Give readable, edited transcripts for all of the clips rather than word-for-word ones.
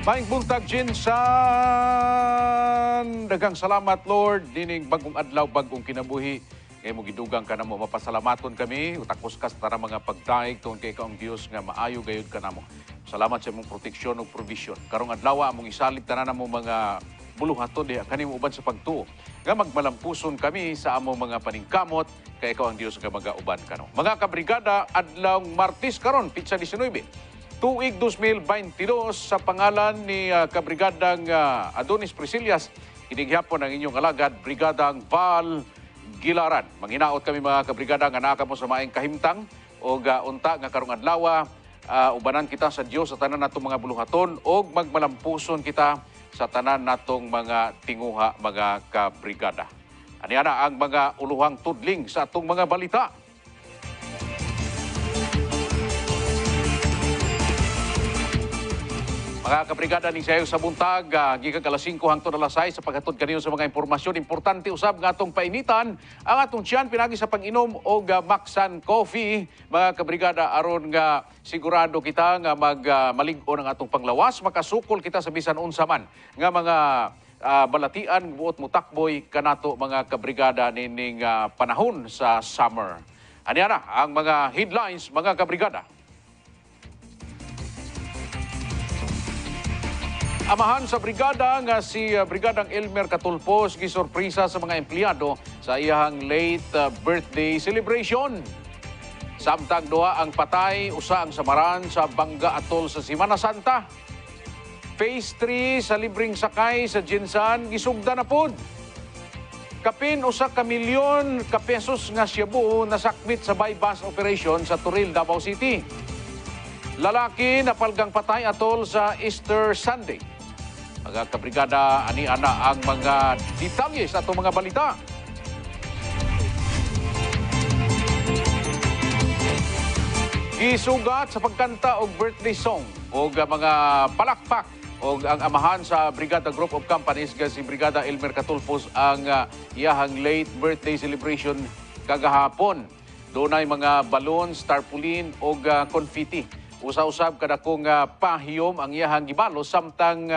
Maing buntag Jinsan. Daghang salamat Lord dining bagong adlaw, bagong kinabuhi. Ngay mo gidugang ka namo, mapasalamaton kami. Utakos kas tara mga pagdaig tungod kay kaong Dios nga maayo gayud ka namo. Salamat sa imong proteksyon ug provision. Karong adlaw among isalig tanan namo mga buluhaton diha kanimo uban sa pagtuo. Nga magmalampuson kami sa among mga paningkamot kay ikaw ang Dios nga magauban kano. Mga kabrigada, adlaw Martes karon, pitsa 19. Tuig 2022 sa pangalan ni Kabrigadang Adonis Priscillas, hinighapon ang inyong alagad, Brigadang Val Gilaran. Manghinaot kami mga kabrigada nga naa kamo sa maayong kahimtang o unta nga karong adlaw, ubanan kita sa Dios sa tanan natong mga buluhaton o magmalampuson kita sa tanan natong mga tinguha mga kabrigada. Aniana ang mga uluhang tudling sa atong mga balita. Mga kabrigada ni sayo sa buntag, gikan alas 5 hangtod alas 6 sa paghatod kanino sa mga impormasyon. Importante usab nga atong painitan ang atong tiyan pinagi sa pag-inom og Maxan Coffee. Mga kabrigada, aron nga sigurado kita nga malig-on ang atong panglawas, makasukol kita sa bisan unsa man nga mga balatian buot mutakboy kanato mga kabrigada nining panahon sa summer. Aniana ang mga headlines mga kabrigada. Amahan sa brigada nga si Brigadang Elmer Catulpos gisurprisa sa mga empleyado sa iyang late birthday celebration. Samtang duha ang patay, usa ang samaran sa Banga Atoll sa Semana Santa. Phase 3 sa libreng sakay sa Jinsan gisugda na pod. Kapin usa ka milyon ka pesos nga Cebu nasakmit sa bypass operation sa Turil, Davao City. Lalaki napalgang patay atol sa Easter Sunday. Mga kabrigada, ani-ana ang mga detalye sa itong mga balita. Gisugat sa pagkanta og birthday song o mga palakpak o ang amahan sa Brigada Group of Companies si Brigada Elmer Catulpos ang iyahang late birthday celebration kagahapon. Doon ay mga balloons, tarpaulin o confetti. Usa-usab kada kong pahiyom ang iyahang gibalo samtang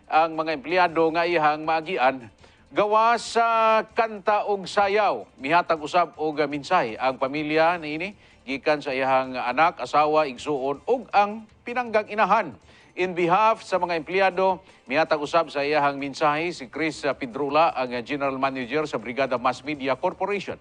ang mga empleyado nga iyahang maagian gawa sa kanta og sayaw. Mihatag usab og mensahe ang pamilya niini gikan sa iyahang anak, asawa, igsuon ug ang pinanggang inahan. In behalf sa mga empleyado, mihatag usab sa iyahang mensahe si Chris Pedrula, ang General Manager sa Brigada Mass Media Corporation.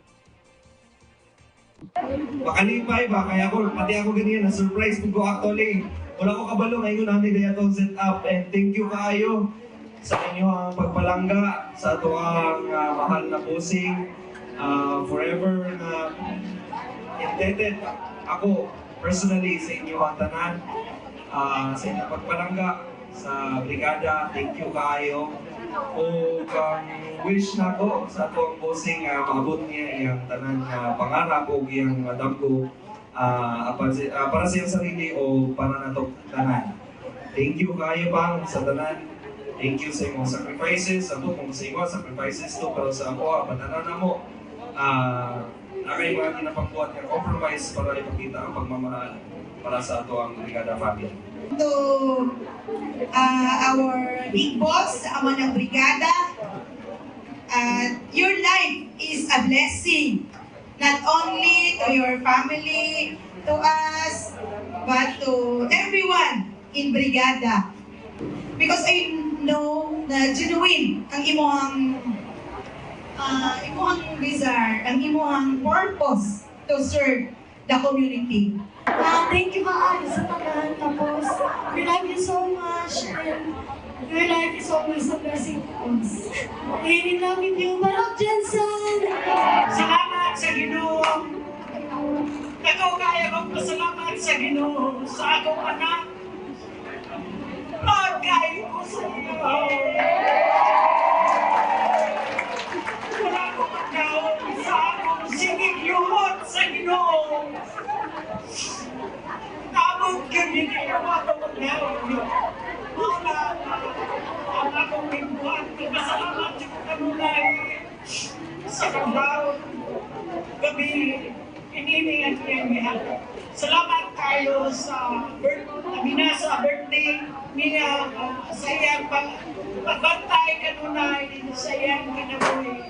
Makalipay ba? Kaya pati ako ganyan, na-surprise ko actually. Wala ko kabalo, ngayon namin na itong set up. And thank you kaayo sa inyong pagpalangga, sa ito ang mahal na bossing. Forever na indebted ako personally sa inyong tanan. Sa inyong pagpalangga sa brigada, thank you kaayo. O wish na ko sa itong bossing maabot niya iyang tanan pangarap o iyang damgo. Para sa iyong sarili o para na ito tanan. Thank you kayo pang sa tanan. Thank you sa iyong sacrifices. Sa kung sa iyong sacrifices to pero sa ako, patanan na mo. Nakay mga kinapagbuhat ng compromise para ipakita ang pagmamahal para sa ato ang Brigada family. To our big boss, sa ama ng Brigada, your life is a blessing. Not only to your family, to us, but to everyone in Brigada. Because I know na genuine ang imuhang desire, ang imuhang purpose to serve the community. Thank you maaari sa tanan. Tapos, we love you so much and your life is always a blessing to us. We love you, Manok Jensen! Salamat sa Ginoo. Ikaw kaya kong pasalamat sa Ginoo sa akong anak. Pagkay ko sa iyo. Wala ko magkaon sa akong sigig luhot sa Ginoo. Tabog yun hindi ko magkaon niyo. Wala ang akong tingbuhan. Pasalamat sa kanulay. Sa kabraw, gabi, ininingan ko yung mihal. Salamat kayo sa birthday niya sa iyang pagbantay kanunay sa iyang kinabuhi.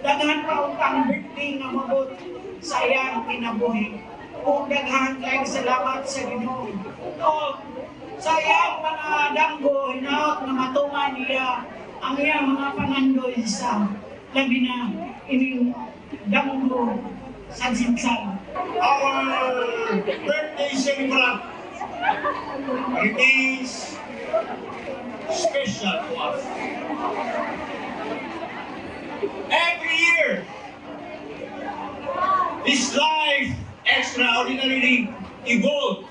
Daghan pa utang birthday nga mabot sa iyang kinabuhi. Kung daghan kayo salamat sa Ginoo. O sa iyang mga danggo, hinaot na matuman niya ang iyang mga pangandoy sa labi na ining danggo sa Jinsan. Our birthday celebrant remains special to us. Every year, his life extraordinarily evolves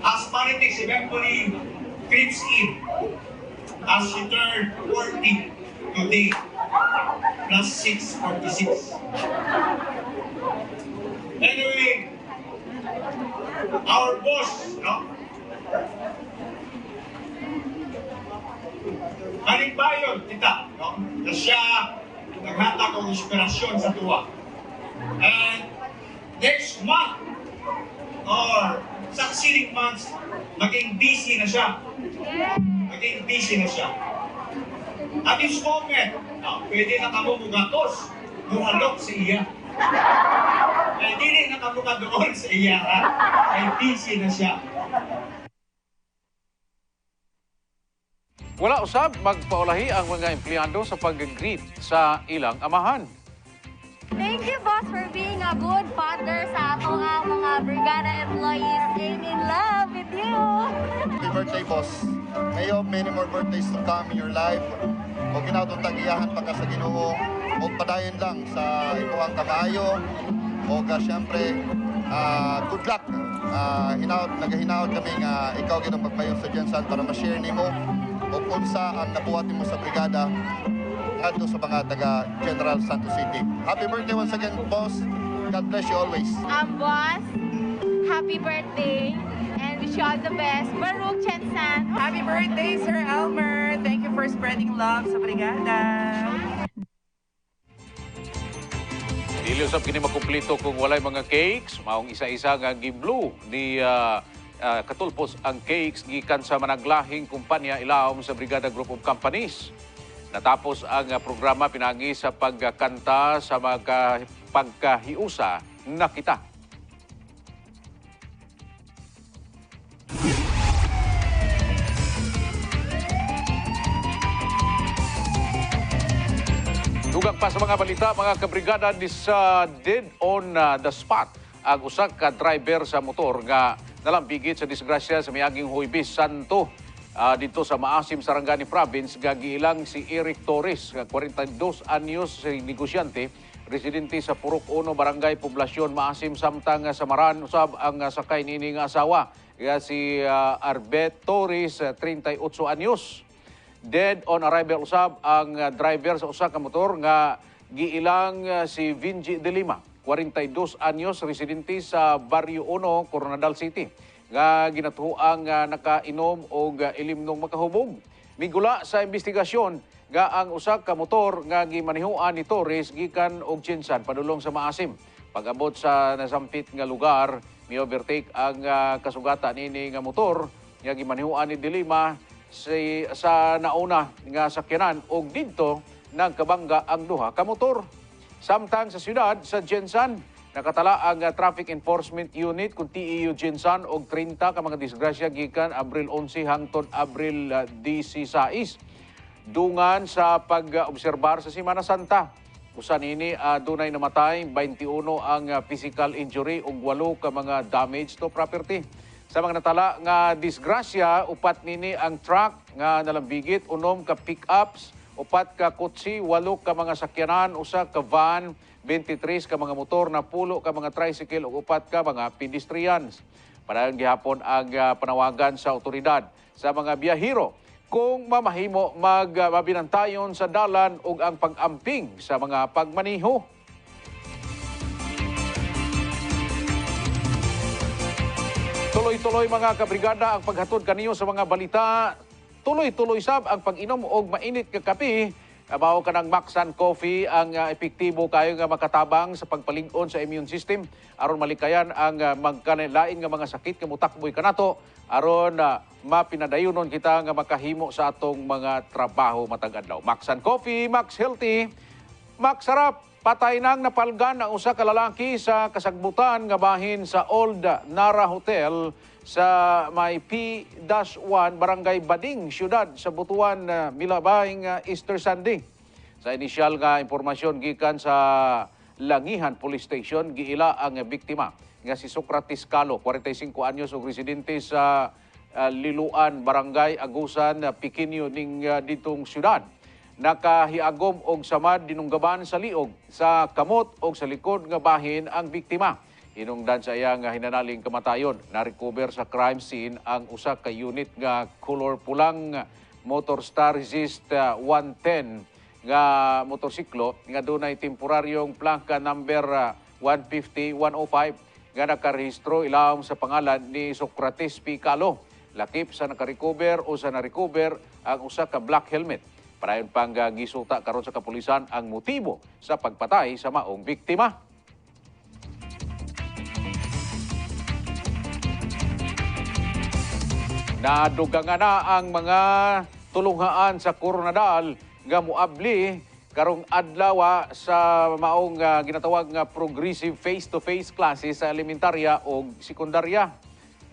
as politics eventually creeps in as he turned 40 today, plus 6, 46. Anyway, our boss, no? Halimbayon, kita, no? Na siya naghatag ng inspirasyon sa tuwa. And next month, or succeeding months, maging busy na siya. Maging busy na siya. At this moment, pwede na kamo mugatos, muhalok sa iya. Kaya hindi na kamo ka doon sa iya, ha? Ay busy na siya. Wala usab magpaulahi ang mga empleyado sa pag-greet sa ilang amahan. Thank you, boss, for being a good father sa ato nga mga brigada employees. I'm in love with you. Happy birthday, boss. May you have many more birthdays to come in your life. O ginatong tagiyahan pa ka sa Ginoo. O padayon lang sa imuhang kamaayo. O ka siyempre, good luck. Nagahinaot kami nga ikaw ginong magpayon sa Jensan para ma-share nimo o kung sa ang nabuhat mo sa brigada adto sa mga taga General Santos City. Happy birthday once again, boss. God bless you always. Boss, happy birthday and wish you all the best. Baruch Chensan. Happy birthday, Sir Elmer. Thank you for spreading love sa brigada. Dili usab kini makumplito kung walay mga cakes, maong isa-isa nga giblu ni katulpos ang cakes gikan sa managlahing kumpanya ilawom sa Brigada Group of Companies. Natapos ang programa pinagi sa pagkanta sa mga pagkahiusa na kita. Dugang pa sa mga balita, mga kabrigada, dead on the spot ang usa ka driver sa motor nga nalambigit sa disgrasya sa miaging Huwebes Santo dito sa Maasim, Sarangani Province. Gagiilang si Eric Torres, 42 anyos, negosyante, residente sa Purok 1, Barangay Poblasyon, Maasim, Samtang, Samaran. Usab ang sakay nini nga asawa, si Arbet Torres, 38 anyos. Dead on arrival usab ang driver sa usa ka motor nga giilang si Vinji de Lima, 42 anyos, residente sa Barrio 1, Coronadal City, nga ginatuhoang nakainom og ilimnong makahubog. Migula sa investigasyon nga ang usa ka motor nga gimanihuan ni Torres gikan og Chinsan padulong sa Maasim. Pag-abot sa nasampit nga lugar, mi-overtake ang kasugatan ini nga motor nga gimanihuan ni de Lima sa nauna nga sakyanan og didto nagkabangga ang duha ka motor. Samtang sa siyudad sa Jensan, nakatala ang Traffic Enforcement Unit kung TEU Jensan og 30 ka mga disgrasya gikan Abril 11 hangtod Abril 16. Dungan sa pag-obserbar sa Semana Santa. Usa nini dunay namatay, 21 ang physical injury ug 8 ka mga damage to property. Sa mga natala nga disgrasya, upat nini ang truck nga nalambigit, 6 ka pick-ups, 4 ka kotse, 8 ka mga sakyanan, 1 ka van, 23 ka mga motor na pulo ka mga tricycle ug 4 ka mga pedestrians. Padayong gihapon ang panawagan sa otoridad sa mga biyahero kung mamahimo mabinantayon sa dalan ug ang pag-amping sa mga pagmaniho. Tuloy-tuloy mga kabrigada ang paghatod kaniyo sa mga balita. Tuloy-tuloy sab ang pag-inom og mainit nga kape Mao kanang Maxan Coffee ang epektibo kayo nga makatabang sa pagpalig-on sa immune system aron malikayan ang magkanilain nga mga sakit nga mutakboy kanato aron mapinadayonon kita nga makahimo sa atong mga trabaho matag adlaw. Maxan Coffee, Max Healthy, Max Sarap. Patay nang napalgan ang usa ka lalaki sa kasagbutan nga bahin sa Old Nara Hotel sa may P-1 Barangay Bading, siyudad sa Butuan, milabahing Easter Sunday. Sa inisyal nga impormasyon gikan sa Langihan Police Station, giila ang biktima nga si Socrates Calo, 45 anyos ug residente sa Liluan Barangay Agusan, Piquinho ning ditong siyudad. Nakahiagom og samad dinunggaban sa liog sa kamot og sa likod nga bahin ang biktima. Hinungdan sa iya nga hinanaling kamatayon. Na-recover sa crime scene ang usa ka unit nga color pulang Motor Star Resist 110 nga motorsiklo nga dunay temporaryong plaka number 150-105 nga nakarehistro ilawom sa pangalan ni Socrates P. Calo. Lakip sa nakarecover o sa na-recover ang usa ka black helmet. Parayon pang gisuta karon sa kapulisan ang motibo sa pagpatay sa maong biktima. Nadugangan na ang mga tulunghaan sa Coronadal nga muabli karong adlaw sa maong ginatawag nga progressive face-to-face classes sa elementarya o sekundarya.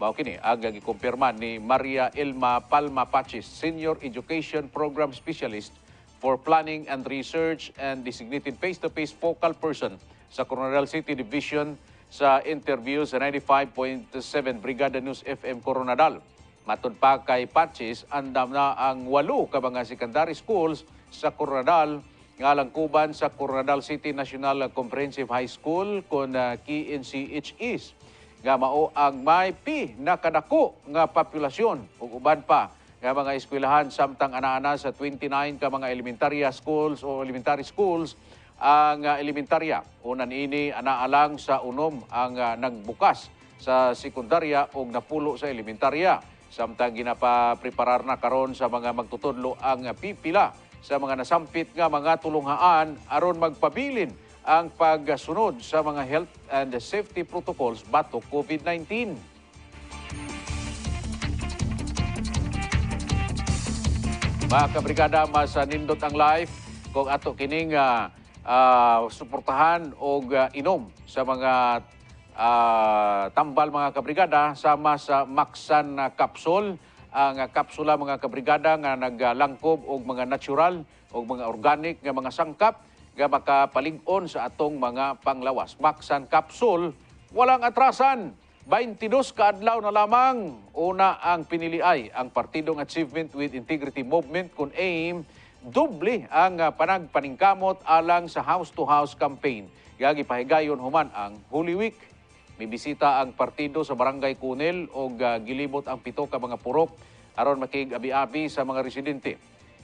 Mao kini ang gikumpirma ni Maria Elma Palma Pachis, Senior Education Program Specialist for Planning and Research and designated face-to-face focal person sa Coronadal City Division sa interview sa 95.7 Brigada News FM Coronadal. Matod pa kay Pachis, andam na ang 8 ka mga secondary schools sa Coronadal nga langkuban sa Coronadal City National Comprehensive High School kon KNCHEs. Nga mao ang may nakadako nga populasyon ug uban pa nga mga eskwelahan samtang ana-ana sa 29 ka mga elementary schools o elementary schools ang elementarya. Unan ini anaalang sa unom ang nagbukas sa sekundarya ug napulo sa elementarya. Samtang ginapapreparar na karon sa mga magtutudlo ang pipila sa mga nasampit nga mga tulunghaan aron magpabilin ang pagsunod sa mga health and safety protocols batok COVID-19. Mga kabrigada, mas nindot ang life kung ato kining suportahan o inom sa mga tambal mga kabrigada sama sa Maxan Capsule. Ang kapsula mga kabrigada nga naglangkob og mga natural o mga organic nga mga sangkap nga makapalig-on sa atong mga panglawas. Maxan Capsule, walang atrasan. 22 ka adlaw na lamang. Una ang pinili ay ang Partidong Achievement with Integrity Movement kung aim doble ang panagpaningkamot alang sa house-to-house campaign. Gagi pahigayon human ang Holy Week. May bisita ang partido sa Barangay Cunel o gilibot ang 7 ka mga purok aron makig-abi-abi sa mga residente.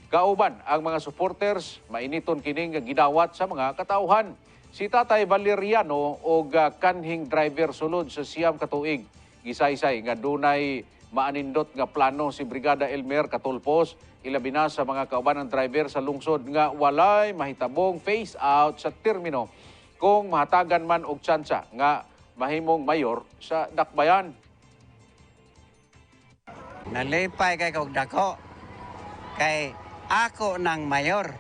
Kauban ang mga supporters, mainiton kining gidawat sa mga katauhan. Si Tatay Valeriano o kanhing driver sulod sa siyam katuig. Gisaysay nga dunay maanindot nga plano si Brigada Elmer Katulpos, ilabi na sa mga kauban ng driver sa lungsod nga walay mahitabong face out sa termino kung mahatagan man og tsansa nga mahimong mayor sa dakbayan. Nalipay kay kog dako kay ako ng mayor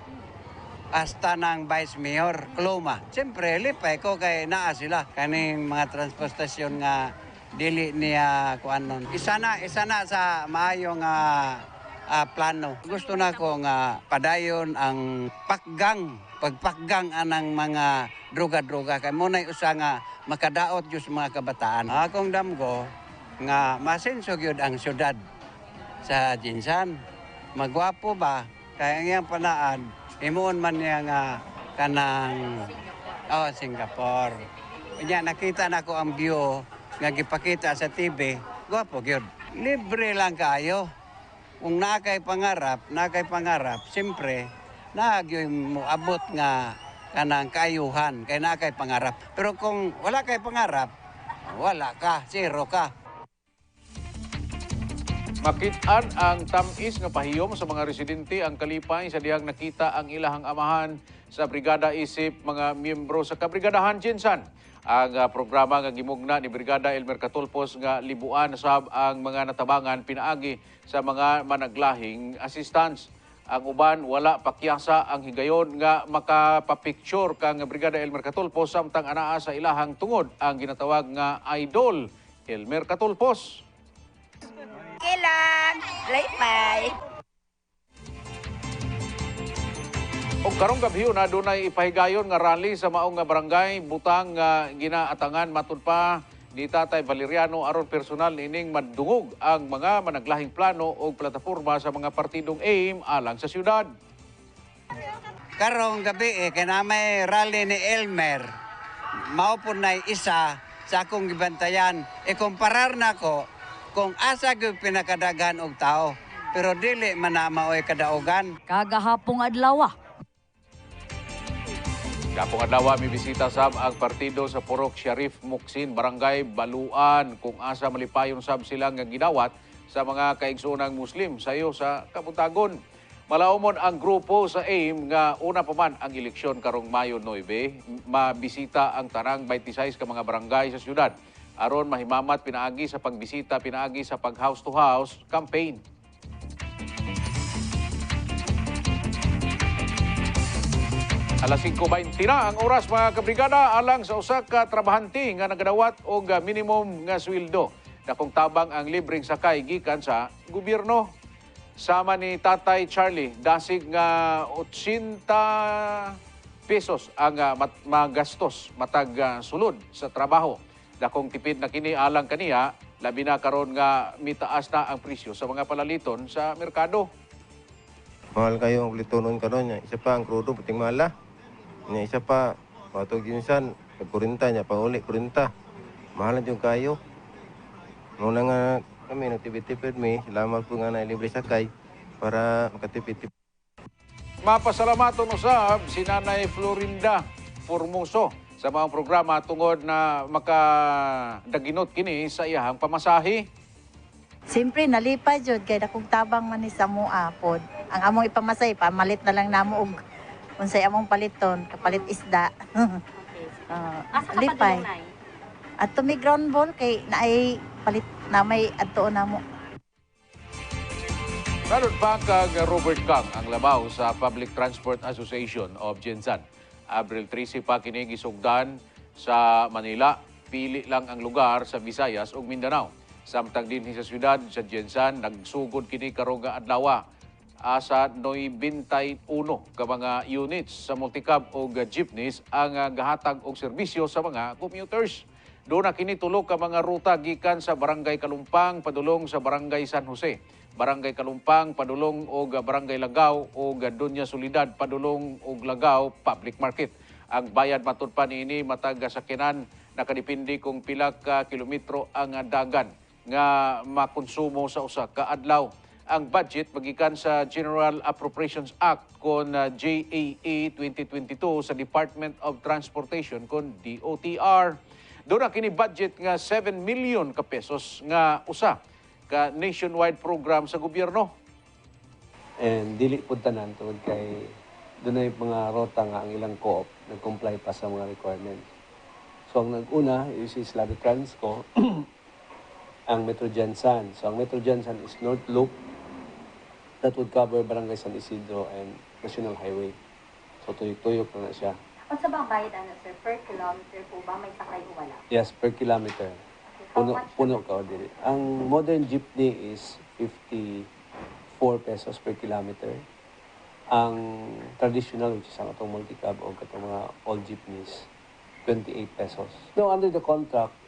hasta ng vice mayor Kluma. Siyempre, lipay ko kay naa sila. Kaning mga transportasyon nga dili niya kuanon. Isa na sa maayong plano. Gusto na ko nga padayon ang pagpakgang anang mga droga-droga. Kay muna'y usa nga makadaot yung mga kabataan. Akong damgo nga masensog yun ang syudad sa Jinsan. Magwapo ba? Kaya ngayang panaan, imuon man niya nga kanang Singapore. Kanya nakita na ko ang view nga gipakita sa TV, gwapo gyud. Libre lang kayo. Kung nakay pangarap, siyempre, nagyoy mo abot nga kanang kayuhan, kay nakay pangarap. Pero kung wala kay pangarap, wala ka, zero ka. Makitaan ang tamis nga pahiyom sa mga residente ang kalipay sa diyang nakita ang ilahang amahan sa brigada isip mga miyembro sa kabrigadahan Jinsan. Ang programa nga gimugna ni Brigada Elmer Catulpos nga libuan sab ang mga natabangan pinaagi sa mga managlahing assistance. Ang uban wala pakyasa ang higayon nga makapapicture kang Brigada Elmer Catulpos samtang anaa sa ilahang tungod ang ginatawag nga idol Elmer Catulpos. Kailan, lay-pay. O karong gabi na dunay ipahigayon nga rally sa maong nga barangay butang nga ginaatangan matud pa ni Tatay Valeriano aron personal ining madungog ang mga managlahing plano o plataporma sa mga partidong aim alang sa syudad. Karong gabi kay na may rally ni Elmer. Mao po na isa sa akong gibantayan. Kumparar na ko kung asa gyud pinakadagan og tao. Pero dili man na maoy kadaugan. Kagahapong adlaw. Kapong adlaw may bisita sab ang partido sa Purok Sharif Muksin, Barangay Baluan kung asa malipayon sab sila nga gidawat sa mga kaigsoonang Muslim sayo sa Kabutagon. Malaumon ang grupo sa AIM nga una pa man ang eleksyon karong Mayo 9, mabisita ang tanang 26 ka mga barangay sa syudad aron mahimamat pinaagi sa pagbisita pinaagi sa pag house to house campaign. Alas 5:20 na ang oras mga kabrigada alang sa usa ka trabahante nga nagadawat og minimum nga sweldo. Dakong tabang ang libreng sakay gikan sa gobyerno. Sama ni Tatay Charlie, dasig nga 80 pesos ang magastos matag sulod sa trabaho. Dakong tipid na kini alang kaniya, labi na karon nga mitaas na ang presyo sa mga palaliton sa merkado. Mahal kayo ang litonon karon niya. Isa pa ang krudo puting mala. Nya isa pa patog ginsan kurinta niya pauli kurinta. Mahal yung kayo. Muna nga kami nagtipid-tipid mi, salamat po nga na libre sakay para makatipid-tipid. Mapasalamaton usab si Nanay Florinda Formoso sa mga programa tungod na makadaginot kini sa iyahang pamasahe. Siyempre, nalipay jud kay dakong tabang man ni sa mua pod. Ang among ipamasay, pamalit na lang namo og unsay among paliton, kapalit isda. Asa ka lipay. padulong, Nay? At tumi ground ball kay naay palit na may adto namo. Karon pa kag Robert Kang ang labaw sa Public Transport Association of Jinsan. Abril 13 pa kini gisugdan sa Manila. Pili lang ang lugar sa Visayas ug Mindanao. Samtang dinhi sa syudad sa Jinsan nagsugod kini karong adlaw asa 91 ka mga units sa multicab o jeepneys ang gahatag og serbisyo sa mga commuters. Doon na kini tulo ka mga ruta gikan sa Barangay Kalumpang padulong sa Barangay San Jose, Barangay Kalumpang padulong og Barangay Lagaw o Dunya Solidad padulong og Lagaw Public Market. Ang bayad matud pa niini matag sakyanan nakadepende kung pila ka kilometro ang dagan nga makonsumo sa usa ka adlaw. Ang budget magikan sa General Appropriations Act kon JAA 2022 sa Department of Transportation kon DOTR. Doon na kini budget nga 7 million ka pesos nga usa ka nationwide program sa gobyerno. And dili pud tanan tungod kay dunay mga rota nga ang ilang co-op nag-comply pa sa mga requirements. So ang nag-una is Labi Transco ang Metro Jansan. So ang Metro Jansan is North Loop that would cover Barangay San Isidro and National Highway. So tuyok-tuyok na siya. At sa bang bayad, sir, per kilometer po ba may sakay o wala? Yes, per kilometer. Puno ka o dili. Ang modern jeepney is 54 pesos per kilometer. Ang traditional, which is ang atong multicab o katong mga all jeepneys, 28 pesos. No, under the contract,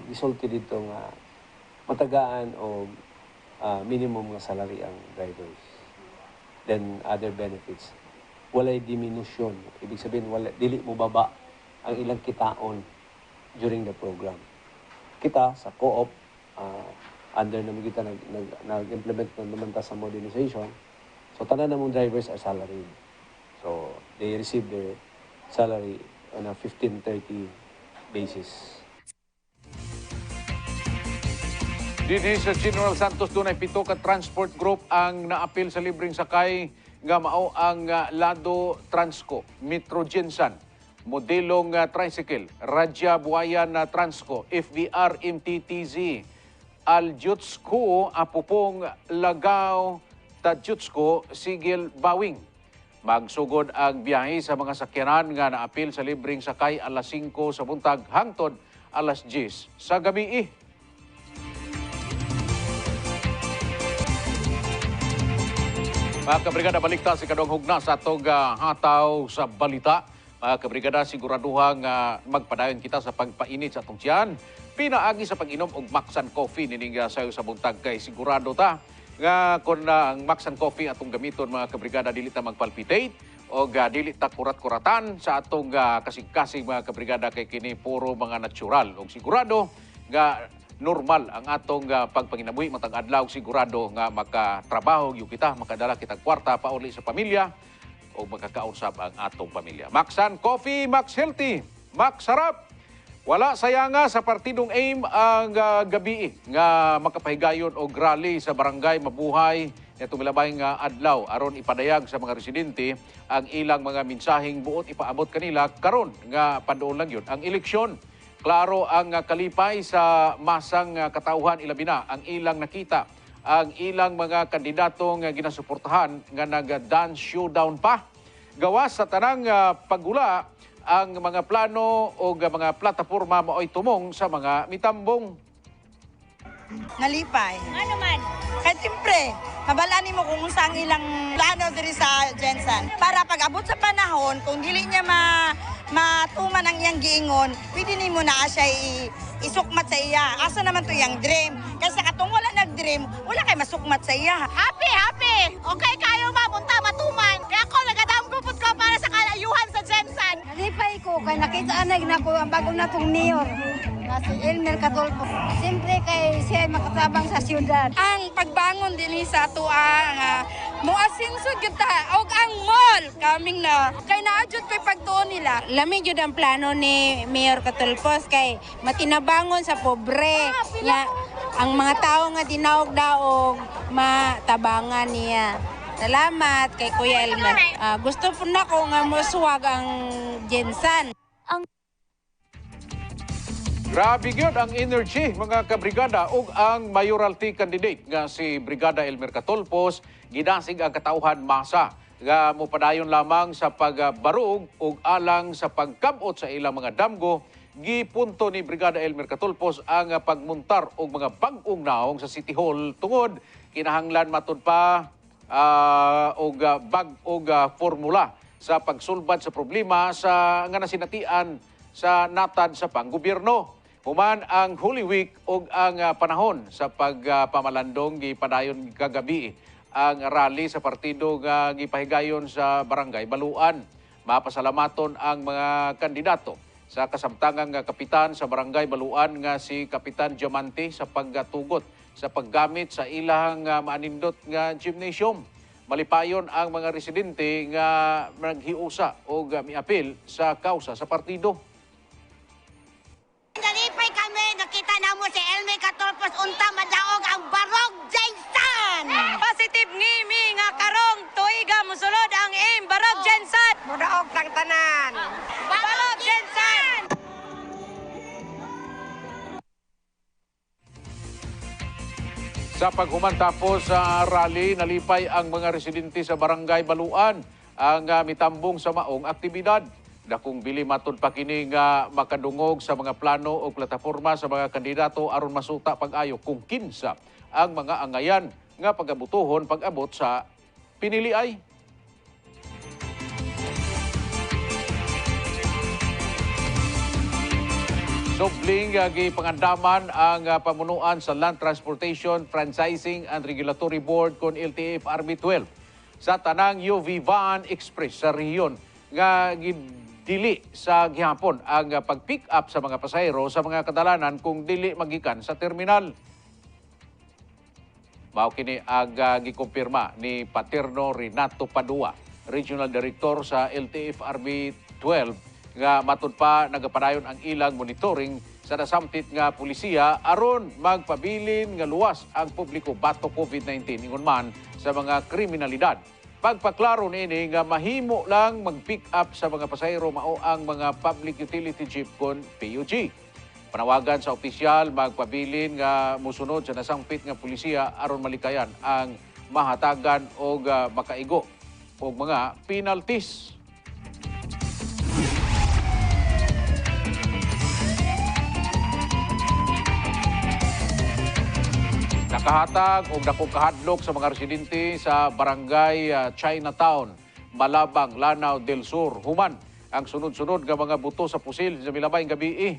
gisulti dito nga matagaan o minimum nga salary ang drivers. Then other benefits. Walay diminution. Ibig sabihin, dili mo baba ang ilang kitaon during the program. Kita sa co-op, under naman kita nag-implement naman ta sa modernization. So, tanan namong drivers are salaried. So, they receive their salary on a 15-30 basis. Dinhi sa General Santos dunay 7 ka transport group ang naapil sa libreng sakay nga mao ang Lado Transco, Metro Gensan, modelong tricycle, Radya Buayan Transco, FVR MTTZ, Aljutsko, Apupong Lagaw, Tadjutsko, Sigil Bawing. Magsugod ang biyahe sa mga sakyanan nga naapil sa libreng sakay alas 5 sa buntag hangtod alas 10 sa gabi. Mga kabrigada, balikta si kadong hugna sa atong hataw sa balita. Mga kabrigada, siguraduhang magpadayon kita sa pagpainit sa atong tiyan. Pinaagi sa pag-inom og Maxan Coffee nining sayo sa buntag kay sigurado ta nga kung ang Maxan Coffee atong gamiton mga kabrigada dili ta magpalpitate o dili ta kurat-kuratan sa atong kasig-kasig mga kabrigada kay kini puro mga natural. Og sigurado nga normal ang atong pagpanginabuhi matang adlaw, sigurado nga makatrabaho yung kita, makadala kitang kwarta pauli sa pamilya o makakausap ang atong pamilya. Maxan Coffee, Max Healthy, Max Sarap. Wala sayanga sa partidong AIM ang gabi nga makapahigayon o rally sa barangay mabuhay itong milabay nga adlaw aron ipadayag sa mga residente ang ilang mga mensaheng buot ipaabot kanila karon nga pandoon lang yun ang eleksyon. Klaro ang kalipay sa masang katauhan ilabi na ang ilang nakita ang ilang mga kandidatong ginasuportahan nga nag-dance showdown pa. Gawas sa tanang paggula ang mga plano o mga plataporma mao'y tumong sa mga mitambong. Nalipay. Ano man? Kaya siyempre, mabalani mo kung saan ilang plano diri sa Gensan. Para pag-abot sa panahon, kung dili niya matuman ang iyang giingon, pwede ni mo na siya isukmat sa iya. Asa naman to iyang dream? Kasi katong wala nag-dream, wala kay masukmat sa iya. Happy! Okay kayo mapunta matuman. Kaya ako nagadamgupot ko para sa kalayuhan sa Gensan. Nalipay ko, kay nakita anay na ko ang bago natong mayor na si Elmer Catolpo. Siyempre kay siya ay makatabang sa siyudad. Ang pagbangon din sa tuwa nga muasinso kita og ang mall kaming na kay naadjud ko'y pagtuon nila. Lami jud ang plano ni Mayor Catulpos kay matinabangon sa pobre nga ang mga tao nga dinaog-daog matabangan niya. Salamat kay Kuya Elmer. Gusto po na ko nga moswag ang Gensan. Grabe gyud ang energy mga kabrigada ug ang mayoralty candidate nga si Brigada Elmer Catolpos ginasig ang katauhan masa nga mopadayon lamang sa pagbarug ug alang sa pagkabot sa ilang mga damgo. Gipunto ni Brigada Elmer Catolpos ang pagmuntar og mga bag-ong naong sa City Hall tungod kinahanglan matud pa og bag og formula sa pagsulbad sa problema sa nga nasinatian sa natad sa panggobyerno. Human ang Holy Week ug ang panahon sa pagpamalandong gipadayon kagabi ang rally sa partido nga gipahigayon sa Barangay Baluan. Mapasalamaton ang mga kandidato sa kasamtangang kapitan sa Barangay Baluan nga si Kapitan Diamante sa pagtugot sa paggamit sa ilang maanindot nga gymnasium. Malipayon ang mga residente nga naghiusa o miapil sa kausa sa partido. Nalipay kami, nakita na mo si Elmer Catolpos unta madaog ang Barog Gensan! Positive ngimi nga karong tuiga musulod ang AIM Barog Gensan. Mudaog tang tanan. Barog Gensan! Sa paghuman tapos sa rally, nalipay ang mga residente sa Barangay Baluan ang mitambong sa maong aktibidad. Dakong bili matud pa kini nga makadungog sa mga plano o plataporma sa mga kandidato aron masuta pag-ayo kung kinsa ang mga angayan nga pagabutuhon pag-abot sa piniliay. Subling gipangandaman ang pamunuan sa Land Transportation, Franchising and Regulatory Board kon LTF RB12 sa tanang UV Van Express sa rehiyon nga dili sa gihapon ang pag-pick up sa mga pasahero sa mga kadalanan kung dili magikan sa terminal. Mao kini ang gikumpirma ni Paterno Renato Padua, Regional Director sa LTF RB12 nga matud pa nagapadayon ang ilang monitoring sa nasampit nga pulisiya aron magpabilin nga luwas ang publiko batok COVID-19 ingon man sa mga kriminalidad. Pagpaklaro nini nga mahimo lang mag-pick up sa mga pasahero mao ang mga public utility jeep kon PUG. Panawagan sa opisyal magpabilin nga musunod sa nasampit nga pulisiya aron malikayan ang mahatagan o makaigo o mga penalties. Nakahatag o dakong kahadlok sa mga residente sa barangay Chinatown, Malabang, Lanao del Sur. Human ang sunod-sunod nga mga buto sa pusil sa milabayng gabi.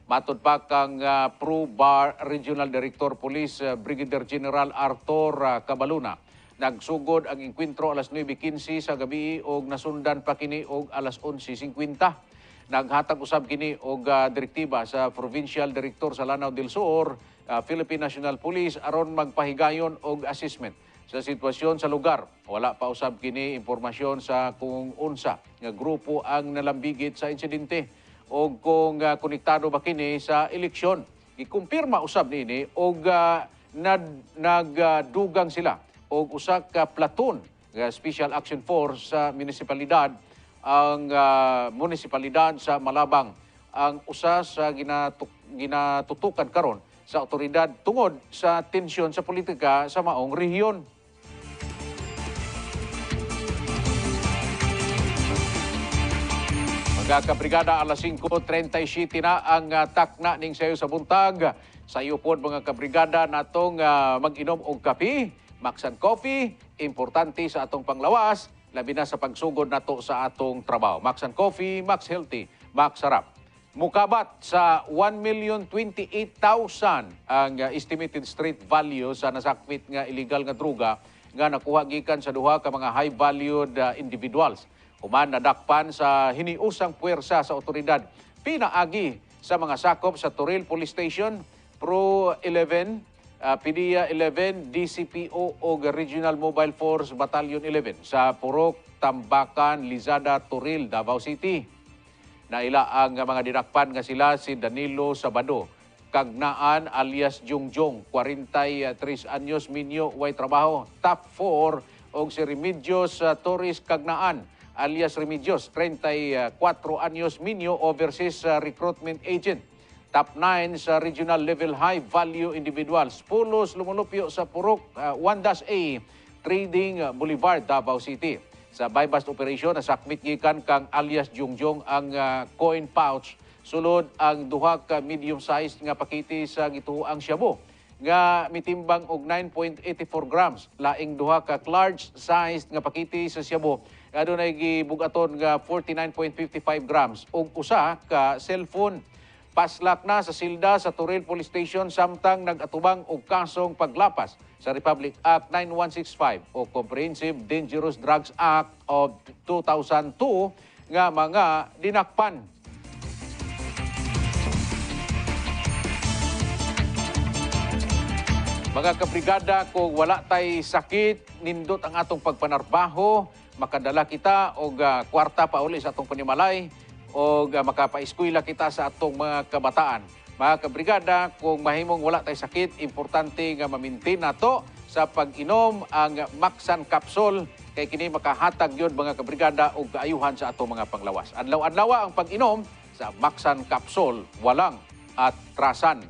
Matod pa kang Pro-Bar Regional Director Police Brigadier General Arthur Cabaluna. Nagsugod ang inkwentro alas 9:15 sa gabi o nasundan pa kini og alas 11:50. Naghatag usab kini og direktiba sa Provincial Director sa Lanao del Sur, Philippine National Police aron magpahigayon og assessment sa sitwasyon sa lugar. Wala pa usab kini impormasyon sa kung unsa nga grupo ang nalambigit sa insidente o kung konektado ba kini sa eleksyon. Ikumpirma usab nini og nagdugang sila og usa ka platoon nga Special Action Force sa munisipalidad ang munisipalidad sa Malabang ang usa sa ginatutukan karon sa otoridad tungod sa tensyon sa politika sa maong rehiyon. Mga kabrigada, alas 5:37 na ang takna ning sayo sa buntag. Sa iyo po mga kabrigada natong mag-inom og kape, Max and Coffee, importante sa atong panglawas, labi na sa pagsugod nato sa atong trabaho. Max and Coffee, Max Healthy, Max Sarap. Mukabat sa 1,028,000 ang estimated street value sa nasakwit nga illegal nga droga nga nakuha gikan sa duha ka mga high-valued individuals. Human nadakpan sa hiniusang puwersa sa otoridad pinaagi sa mga sakop sa Toril Police Station, Pro 11, PDEA 11, DCPO o Regional Mobile Force Battalion 11 sa Purok, Tambakan, Lizada, Toril, Davao City. Naila ang mga dinakpan nga sila si Danilo Sabado, Kagnaan alias Jungjong, 43 anyos, minyo, way trabaho, top 4, o si Remedios Torres Kagnaan alias Remedios, 34 anyos, minyo, overseas recruitment agent. Top 9 sa regional level high value individuals. Pulos lumulupyo sa Purok 1-A, Trading Boulevard, Davao City. Sa buy-bust operation, nasakmit gikan kang alias Jungjong ang coin pouch. Sulod ang duha ka medium-sized nga pakiti sa gituoang shabu nga mitimbang og 9.84 grams. Laing duha ka large-sized nga pakiti sa shabu adunay gibugaton nga 49.55 grams ug usa ka cellphone. Paslak na sa silda sa Toril Police Station samtang nag-atubang og kasong paglapas sa Republic Act 9165 o Comprehensive Dangerous Drugs Act of 2002 nga mga dinakpan. Mga kabrigada, kung wala tay sakit, nindot ang atong pagpanarbaho, makadala kita og kwarta pa uli sa atong panimalay o makapaeskwela kita sa atong mga kabataan. Mga kabrigada, kung mahimong wala tay sakit, importante nga ma-maintain nato sa pag-inom ang Maxan Capsule kay kini makahatag yun mga kabrigada og kaayuhan sa atong mga panglawas. Adlaw-adlaw ang pag-inom sa Maxan Capsule, walang atrasan.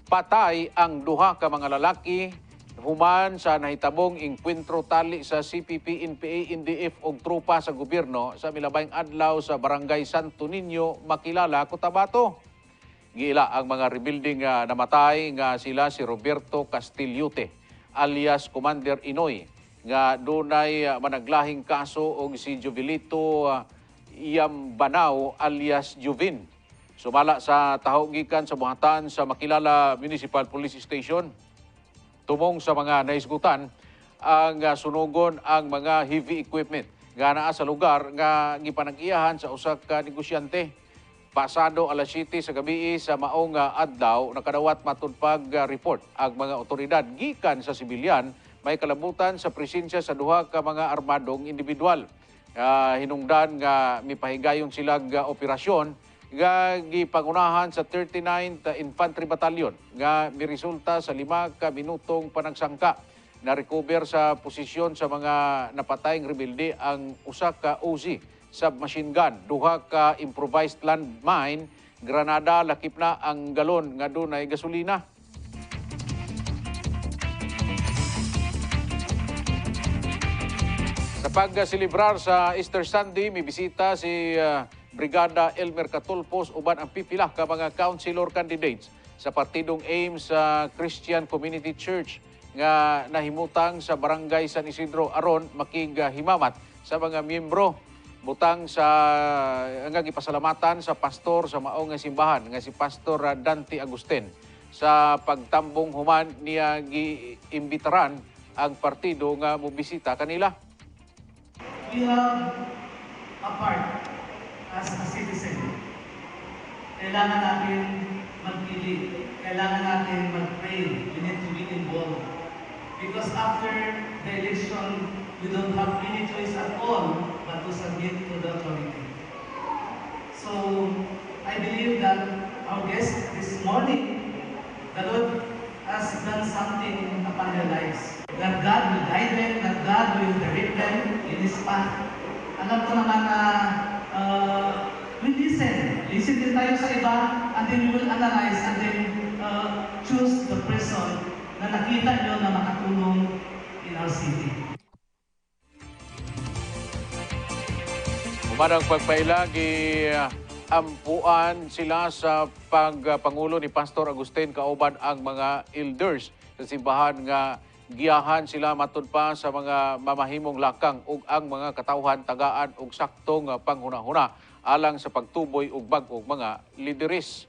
Patay ang duha ka mga lalaki human sa nahitabong inkwentro tali sa CPP, NPA, NDF ug tropa sa gobyerno sa milabayng adlaw sa Barangay Santo Niño, Makilala, Cotabato. Giila ang mga rebuilding namatay nga sila si Roberto Castillute alias Commander Inoy nga dunay managlahing kaso og si Jovelito Iambanao alias Juvin. Sumala sa taho gikan sa buhatan sa Makilala Municipal Police Station. Tumong sa mga naisgutan ang sunugon ang mga heavy equipment nga naa sa lugar nga gipanag-iyahan sa usa ka negosyante. Pasado alas 7 sa gabi sa maong adlaw nakadawat matud pag-report ang mga otoridad gikan sa sibilyan may kalabutan sa presensya sa duha ka mga armadong individual. Hinungdan nga mipahigayon silang operasyon nga gipangunahan sa 39th Infantry Battalion nga miresulta sa 5 ka minutong panagsangka. Na-recover sa posisyon sa mga napatayng rebelde ang usa ka Uzi submachine gun, 2 ka improvised landmine, granada, lakip na ang galon nga dunay gasolina. Sa pagsilibrar sa Easter Sunday, may bisita si Brigada Elmer Catulpos uban ang pipila ka mga councilor candidates sa partidong AIM sa Christian Community Church nga nahimutang sa Barangay San Isidro aron makighimamat sa mga miyembro. Butang sa nga gipasalamatan sa pastor sa maong nga simbahan nga si Pastor Dante Agustin sa pagtambong human niya giimbitaran ang partido nga mobisita kanila. We have a part as a citizen. Kailangan natin magpili. Kailangan natin mag-pray. We need to be involved. Because after the election, we don't have any choice at all but to submit to the authority. So, I believe that our guest this morning, the Lord has done something upon their lives. That God will guide them, that God will direct them in His path. Alam ko naman na we listen. Listen din tayo sa iba, and then we will analyze and then choose the person na nakita nyo na makatulong in our city. Umadang pagpailagi, ampuan sila sa pagpangulo ni Pastor Agustin kauban ang mga elders sa simbahan nga giyahan sila matud pa sa mga mamahimong lakang ug ang mga katawhan tagaan og saktong panghuna-huna alang sa pagtuboy og bag-ong mga lideres.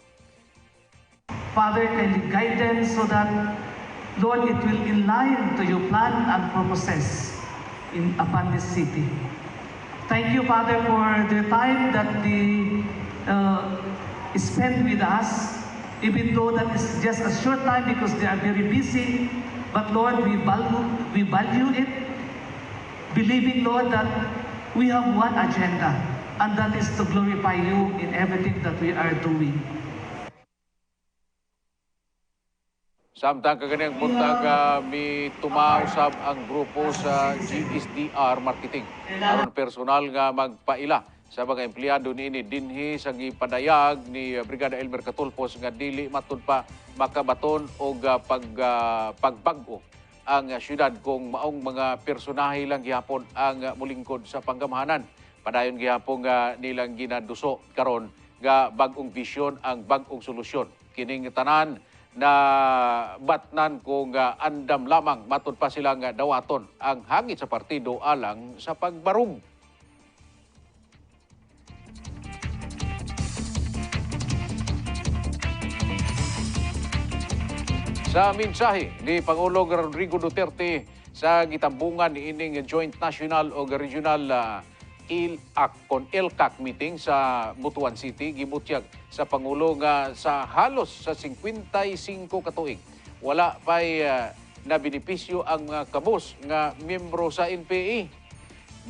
Father, kindly guide them so that, Lord, it will in line to your plan and purposes upon this city. Thank you, Father, for the time that they spend with us, even though that is just a short time because they are very busy. But Lord, we value it, believing, Lord, that we have one agenda, and that is to glorify you in everything that we are doing. Samtang kaganiyang buntag mi tumausab ang grupo sa GSDR Marketing aron personal nga magpaila sa mga empleyado niini dinhi sa gipadayag ni Brigada Elmer Catulpos nga dili matud pa makabaton og pagbag-o ang syudad kung maong mga personahe lang gihapon ang mulingkod sa panggamahanan. Padayon gihapon nga nilang ginaduso karon nga bag-ong bisyon ang bag-ong solusyon. Kining tanan na batnan kung andam lamang matud pa sila nga dawaton ang hangit sa partido alang sa pagbarug. Sa mensahe ni Pangulong Rodrigo Duterte sa gitambungan ni ining Joint National o Regional ELCAC meeting sa Butuan City, gibutyag sa Pangulo nga sa halos sa 55 katuig wala pa'y na benepisyo ang mga kabus nga miyembro sa NPA.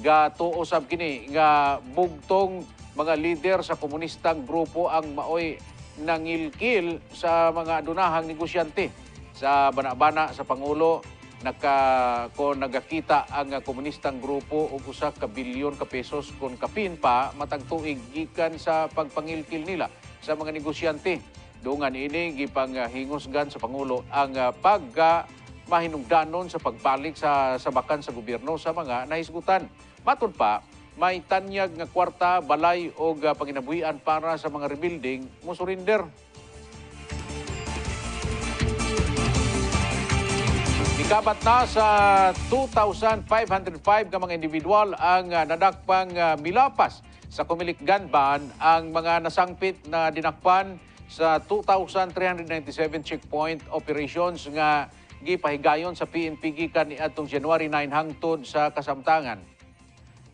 Gatuo sab kini nga bugtong mga lider sa komunistang grupo ang maoy nangilkil sa mga adunahang negosyante. Sa bana-bana sa Pangulo, nagakita ang komunistang grupo og usa ka bilyon ka pesos kung kapin pa matag tuig gikan sa pagpangilkil nila sa mga negosyante. Dungan ini gipanghingusgan sa Pangulo ang mahinungdanon sa pagbalik sa sabakan sa gobyerno sa mga nahisgutan. Matud pa, may tanyag nga kwarta, balay o panginabuhian para sa mga rebuilding mo surrender. Ikabat na sa 2,505 ka mga individual ang nadakpang milapas sa Comelec gun ban ang mga nasangpit na dinakpan sa 2,397 checkpoint operations nga gipahigayon sa PNP gikan niadtong January 9 hangtod sa kasamtangan.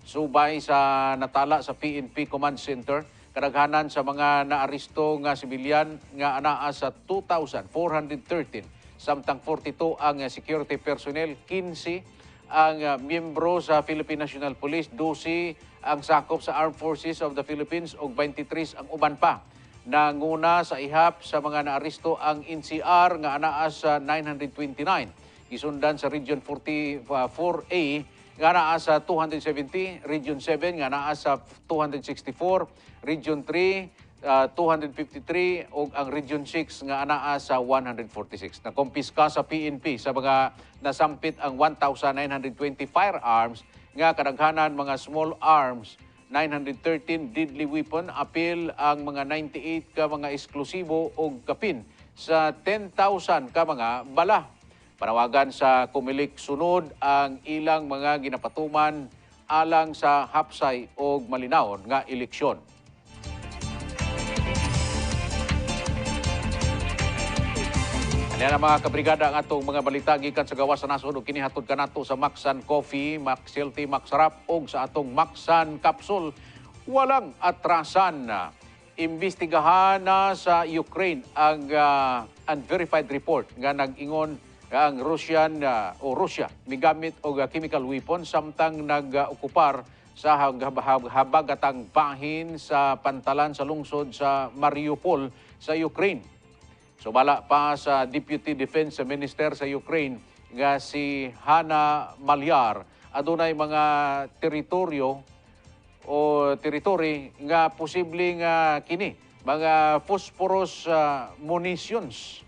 Subay sa natala sa PNP Command Center, kadaghanan sa mga naaresto nga sibilyan nga anaa sa 2,413. Samtang 42 ang security personnel, 15 ang miyembro sa Philippine National Police, 12 ang sakop sa Armed Forces of the Philippines ug 23 ang uban pa. Nanguna sa ihap sa mga naaresto ang NCR nga anaa sa 929. Gisundan sa Region 44A nga naa sa 270, Region 7 nga naa sa 264, Region 3 253 ug ang Region 6 nga anaa sa 146. Nakompiska sa PNP sa mga nasampit ang 1,920 firearms nga kadaghanan mga small arms, 913 deadly weapon, apil ang mga 98 ka mga eksklusibo ug kapin sa 10,000 ka mga bala. Panawagan sa kumilik sunod ang ilang mga ginapatuman alang sa hapsay ug malinawon nga eleksyon. Ano na mga kabrigada ang atong mga balita gikan sa gawas sa nasod ug kini hatod kanato sa Maxan Coffee, Max Healthy, Max Sarap ug sa atong Maxan Capsule. Walang atrasan. Imbestigahan na sa Ukraine ang unverified report nga nag-ingon nga ang Russia migamit og chemical weapon samtang nag-okupar sa habagatang bahin sa pantalan sa lungsod sa Mariupol sa Ukraine. Sumala pa sa Deputy Defense Minister sa Ukraine nga si Hanna Maliar, adunay mga teritoryo o teritori nga posibleng kini mga phosphorus munitions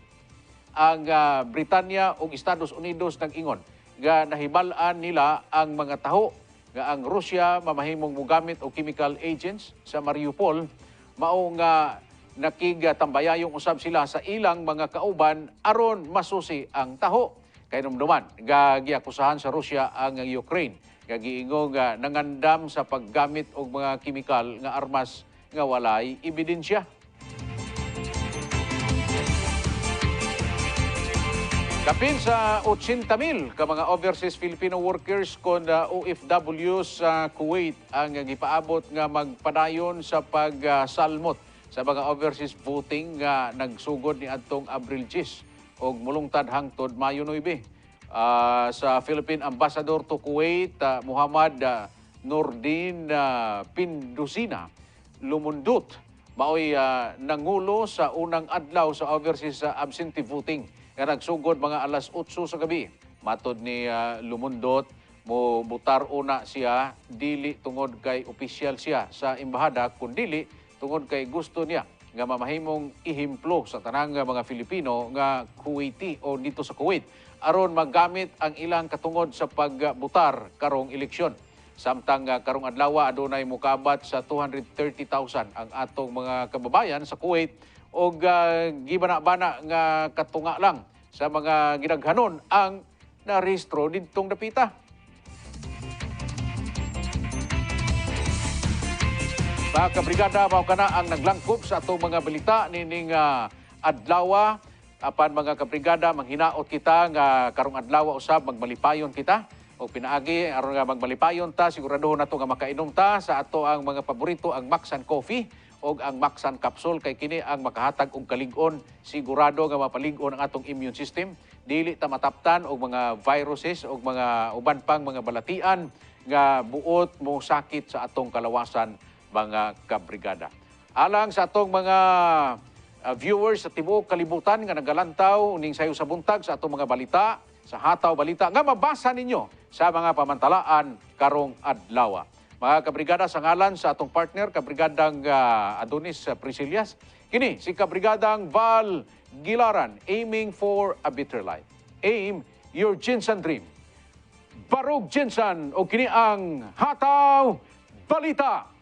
ang Britanya ug Estados Unidos nag-ingon nga nahibal-an nila ang mga taho nga ang Russia mamahimong mogamit og chemical agents sa Mariupol, mao nga nakigatambayayong usab sila sa ilang mga kauban aron masusi ang taho. Kay numduman nga giakusahan sa Russia ang Ukraine nga giingong nangandam sa paggamit og mga chemical nga armas nga walay ebidensya. Kapin sa 80,000 ka mga overseas Filipino workers kon OFWs sa Kuwait ang gipaabot nga magpadayon sa pagsalmot sa mga overseas voting nga nagsugod ni adtong Abril 10 og mulungtad hangtod Mayo 9. Sa Philippine Ambassador to Kuwait, Muhammad Nordin Pindusina Lumundut, maoy nangulo sa unang adlaw sa overseas absentee voting nga nagsugod mga alas 8 sa gabi. Matod ni Lumundut, mo butar una siya dili tungod kay opisyal siya sa embahada kundi tungod kay gusto niya nga mamahimong ihimplo sa tanang mga Filipino nga Kuwaiti o dito sa Kuwait aron magamit ang ilang katungod sa pagbutar karong eleksyon. Samtang karong adlaw adunay mukabat sa 230,000 ang atong mga kababayan sa Kuwait og gibana-bana nga katunga lang sa mga ginaghanon ang narehistro didtong dapita. Mga kabrigada, mao kana ang naglangkob sa atong mga balita nining adlaw. Apan mga kabrigada, manghinaot kita nga karong adlaw usab magmalipayon kita o pinaagi aron nga magmalipayon ta, siguraduhon nato nga makainom ta sa ato ang mga paborito, ang Maxan Coffee o ang Maxan Capsule, kay kini ang makahatag og kalig-on, sigurado nga mapalig-on ang atong immune system, dili ta mataptan og mga viruses o mga uban pang mga balatian nga buot mo sakit sa atong kalawasan mga kabrigada. Alang sa atong mga viewers sa tibuok kalibutan nga nagalantaw ning sayo sa buntag sa atong mga balita, sa hataw balita nga mabasa ninyo sa mga pamantalaan karong adlaw. Mga kabrigada, sa ngalan sa atong partner, kabrigadang Adonis Priscilias, kini si kabrigadang Val Gilaran, aiming for a better life. Aim your Jinsan dream. Barog Jinsan o kini ang hataw balita.